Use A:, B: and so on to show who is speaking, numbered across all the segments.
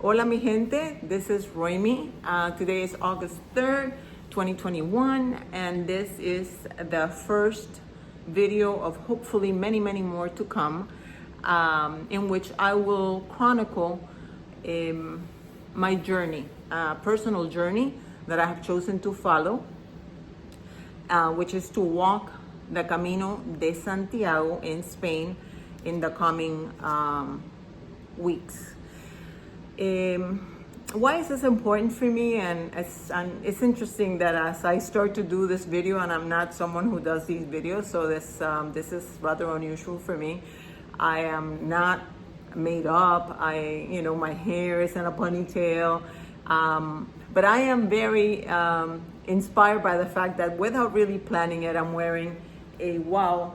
A: Hola mi gente, this is Roimi. Today is August 3rd, 2021, and this is the first video of hopefully many more to come, in which I will chronicle my journey, personal journey that I have chosen to follow, which is to walk the Camino de Santiago in Spain in the coming weeks. Why is this important for me? And it's interesting that as I start to do this video, and I'm not someone who does these videos, so this is rather unusual for me. I am not made up. My hair is in a ponytail, but I am very inspired by the fact that without really planning it, I'm wearing a WOW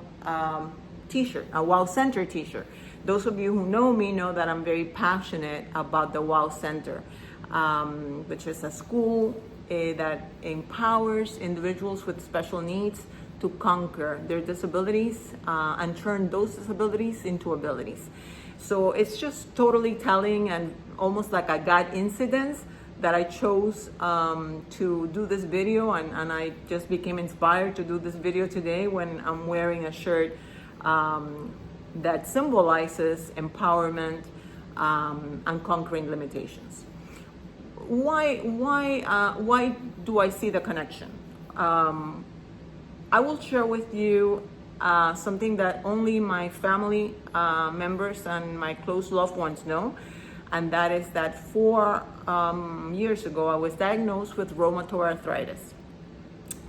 A: t-shirt, a WOW Center t-shirt. Those of you who know me know that I'm very passionate about the WOW Center, which is a school that empowers individuals with special needs to conquer their disabilities and turn those disabilities into abilities. So it's just totally telling and almost like a God incident that I chose to do this video, and I just became inspired to do this video today when I'm wearing a shirt that symbolizes empowerment and conquering limitations. Why do I see the connection? I will share with you something that only my family members and my close loved ones know, and that is that 4 years ago I was diagnosed with rheumatoid arthritis.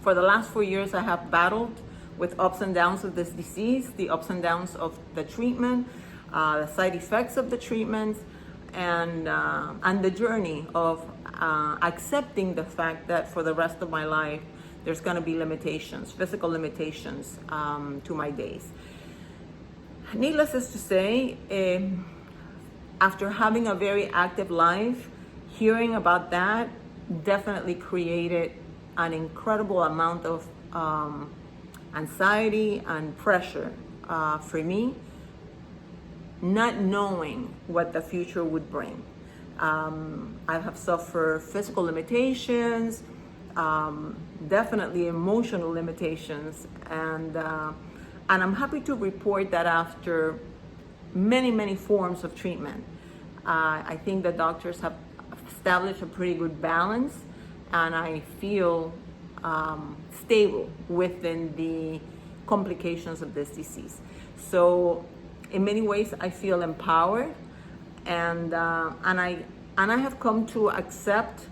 A: For the last 4 years I have battled with ups and downs of this disease, the ups and downs of the treatment, the side effects of the treatments, and the journey of accepting the fact that for the rest of my life there's going to be limitations, physical limitations to my days. Needless is to say, after having a very active life, hearing about that definitely created an incredible amount of anxiety and pressure for me, not knowing what the future would bring. I have suffered physical limitations, definitely emotional limitations, and I'm happy to report that after many forms of treatment, I think the doctors have established a pretty good balance, and I feel stable within the complications of this disease. So in many ways I feel empowered, and I have come to accept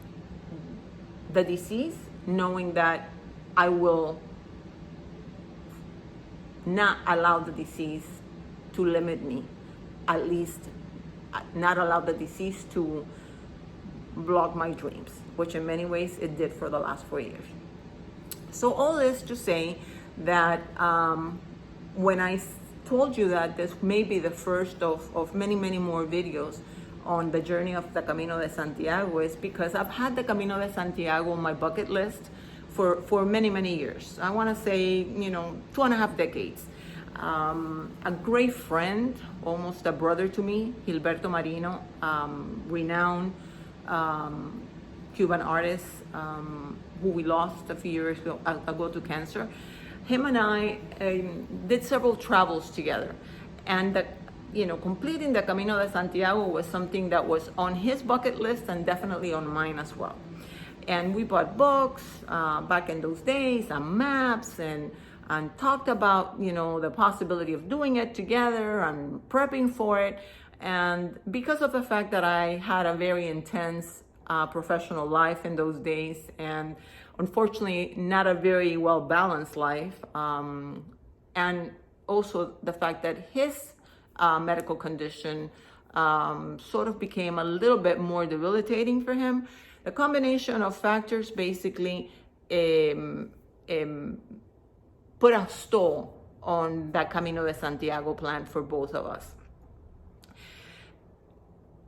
A: the disease, knowing that I will not allow the disease to limit me, at least not allow the disease to block my dreams, which in many ways it did for the last 4 years. So all this to say that when I told you that this may be the first of many more videos on the journey of the Camino de Santiago, is because I've had the Camino de Santiago on my bucket list for many years. I want to say 2.5 decades. A great friend, almost a brother to me, Gilberto Marino, renowned Cuban artist who we lost a few years ago to cancer. Him and I did several travels together, and completing the Camino de Santiago was something that was on his bucket list and definitely on mine as well. And we bought books back in those days and maps, and talked about the possibility of doing it together and prepping for it. And because of the fact that I had a very intense professional life in those days, and unfortunately not a very well balanced life, and also the fact that his medical condition sort of became a little bit more debilitating for him, the combination of factors basically put a stall on that Camino de Santiago plan for both of us.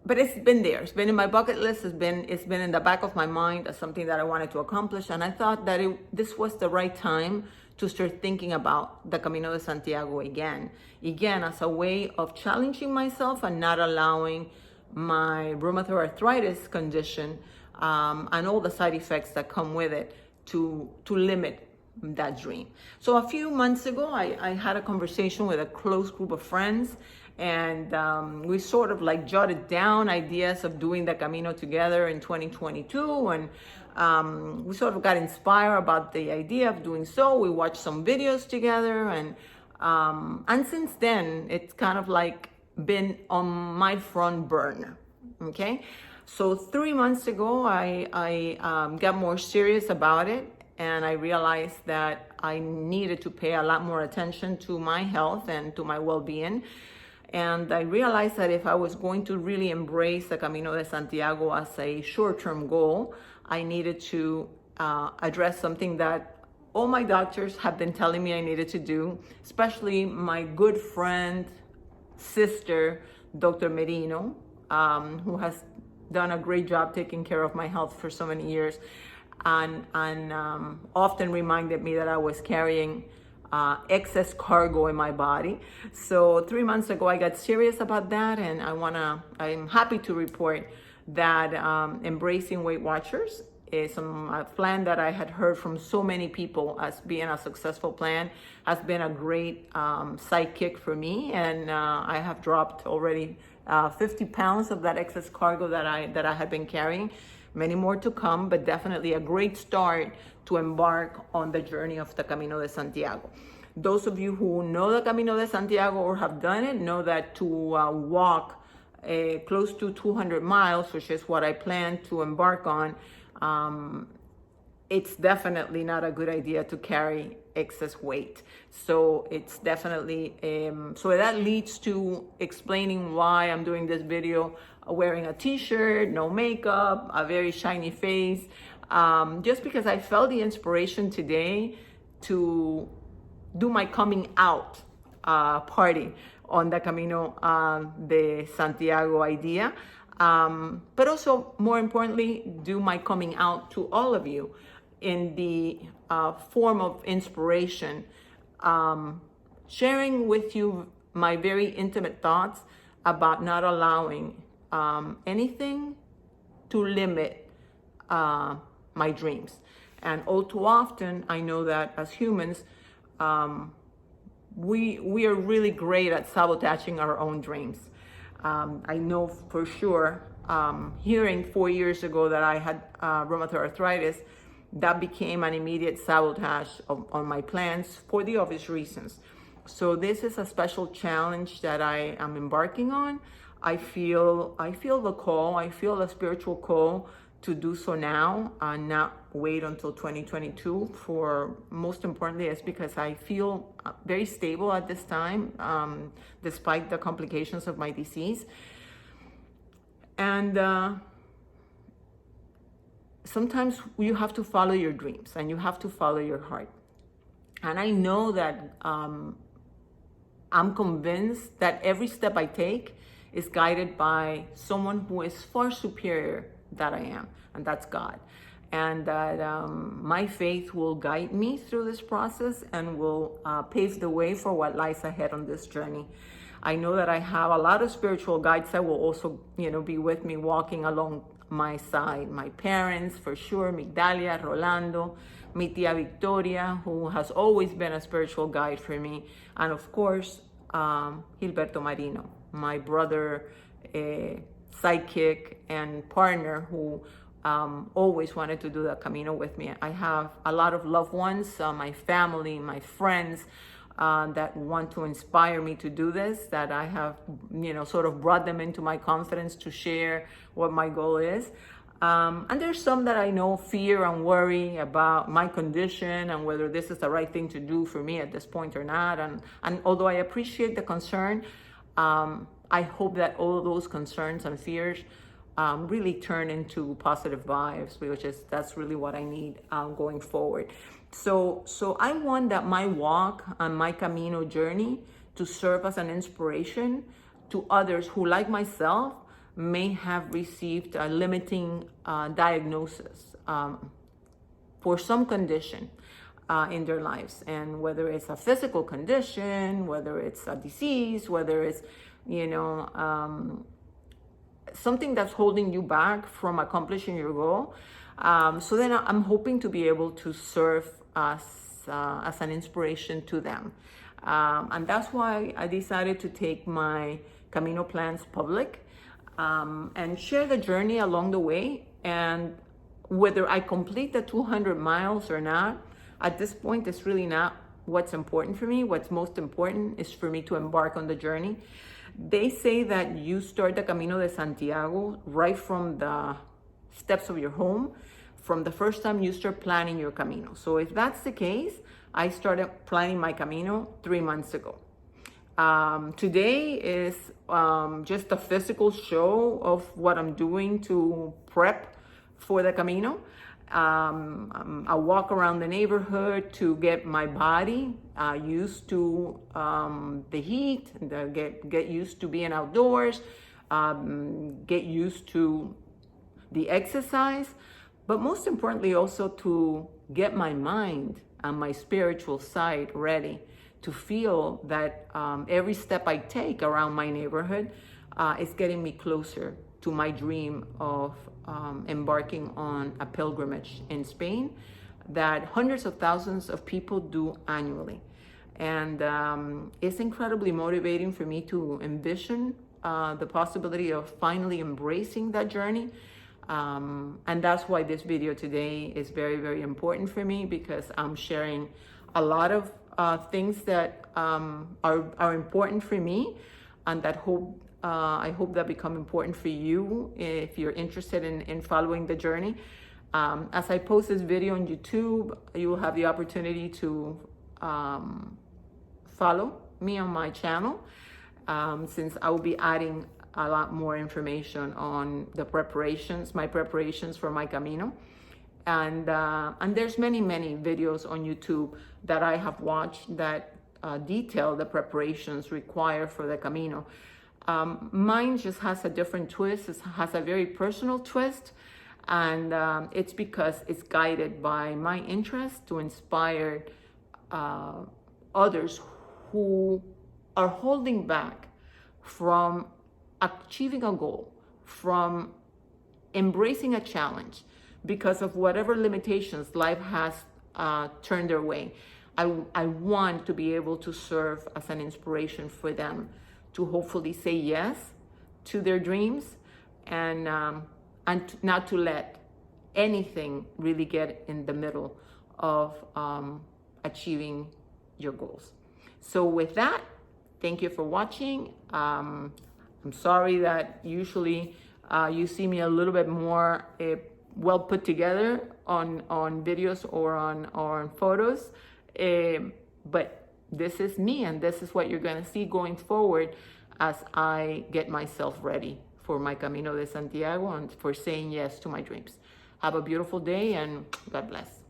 A: But it's been there. It's been in my bucket list. It's been in the back of my mind as something that I wanted to accomplish. And I thought that this was the right time to start thinking about the Camino de Santiago again as a way of challenging myself and not allowing my rheumatoid arthritis condition, and all the side effects that come with it to limit that dream. So a few months ago, I had a conversation with a close group of friends, and we sort of like jotted down ideas of doing the Camino together in 2022, and we sort of got inspired about the idea of doing so. We watched some videos together, and since then, it's kind of like been on my front burner, okay? So 3 months ago, I got more serious about it, and I realized that I needed to pay a lot more attention to my health and to my well-being. And I realized that if I was going to really embrace the Camino de Santiago as a short-term goal, I needed to address something that all my doctors have been telling me I needed to do, especially my good friend, sister, Dr. Merino, who has done a great job taking care of my health for so many years, and often reminded me that I was carrying excess cargo in my body. So 3 months ago, I got serious about that, and I'm happy to report that embracing Weight Watchers is a plan that I had heard from so many people as being a successful plan, has been a great sidekick for me, and I have dropped already 50 pounds of that excess cargo that I had been carrying. Many more to come, but definitely a great start to embark on the journey of the Camino de Santiago. Those of you who know the Camino de Santiago or have done it know that to walk close to 200 miles, which is what I plan to embark on, it's definitely not a good idea to carry excess weight. So it's definitely, so that leads to explaining why I'm doing this video wearing a t-shirt, no makeup, a very shiny face, just because I felt the inspiration today to do my coming out party on the Camino de Santiago idea. But also, more importantly, do my coming out to all of you in the form of inspiration, sharing with you my very intimate thoughts about not allowing anything to limit my dreams. And all too often, I know that as humans, we are really great at sabotaging our own dreams. I know for sure, hearing 4 years ago that I had rheumatoid arthritis, that became an immediate sabotage on my plans for the obvious reasons. So this is a special challenge that I am embarking on. I feel the call, I feel the spiritual call to do so now and not wait until 2022. For most importantly, it's because I feel very stable at this time, despite the complications of my disease. And sometimes you have to follow your dreams and you have to follow your heart. And I know that I'm convinced that every step I take is guided by someone who is far superior than I am, and that's God. And that my faith will guide me through this process and will pave the way for what lies ahead on this journey. I know that I have a lot of spiritual guides that will also, be with me, walking along my side. My parents, for sure, Migdalia, Rolando, mi tia Victoria, who has always been a spiritual guide for me, and of course, Gilberto Marino, my brother, sidekick and partner, who always wanted to do the Camino with me. I have a lot of loved ones, my family, my friends, that want to inspire me to do this, that I have, sort of brought them into my confidence to share what my goal is. And there's some that I know fear and worry about my condition and whether this is the right thing to do for me at this point or not. And although I appreciate the concern, I hope that all of those concerns and fears really turn into positive vibes, that's really what I need going forward. So I want that my walk and my Camino journey to serve as an inspiration to others who, like myself, may have received a limiting diagnosis for some condition in their lives. And whether it's a physical condition, whether it's a disease, whether it's, something that's holding you back from accomplishing your goal. So then I'm hoping to be able to serve as an inspiration to them. And that's why I decided to take my Camino plans public, and share the journey along the way. And whether I complete the 200 miles or not, at this point, it's really not what's important for me. What's most important is for me to embark on the journey. They say that you start the Camino de Santiago right from the steps of your home, from the first time you start planning your Camino. So if that's the case, I started planning my Camino 3 months ago. Today is just a physical show of what I'm doing to prep for the Camino. I walk around the neighborhood to get my body used to the heat, get used to being outdoors, get used to the exercise, but most importantly also to get my mind and my spiritual side ready to feel that every step I take around my neighborhood is getting me closer to my dream of embarking on a pilgrimage in Spain that hundreds of thousands of people do annually. And it's incredibly motivating for me to envision the possibility of finally embracing that journey. And that's why this video today is very, very important for me, because I'm sharing a lot of things that are important for me, and that I hope that become important for you if you're interested in following the journey. As I post this video on YouTube, you will have the opportunity to follow me on my channel, since I will be adding a lot more information on the preparations, my preparations for my Camino. And there's many videos on YouTube that I have watched that detail the preparations required for the Camino. Mine just has a different twist. It has a very personal twist, and it's because it's guided by my interest to inspire others who are holding back from achieving a goal, from embracing a challenge because of whatever limitations life has turned their way. I want to be able to serve as an inspiration for them to hopefully say yes to their dreams, and not to let anything really get in the middle of achieving your goals. So with that, thank you for watching. I'm sorry that usually you see me a little bit more well put together on videos or on photos, but this is me, and this is what you're going to see going forward as I get myself ready for my Camino de Santiago and for saying yes to my dreams. Have a beautiful day, and God bless.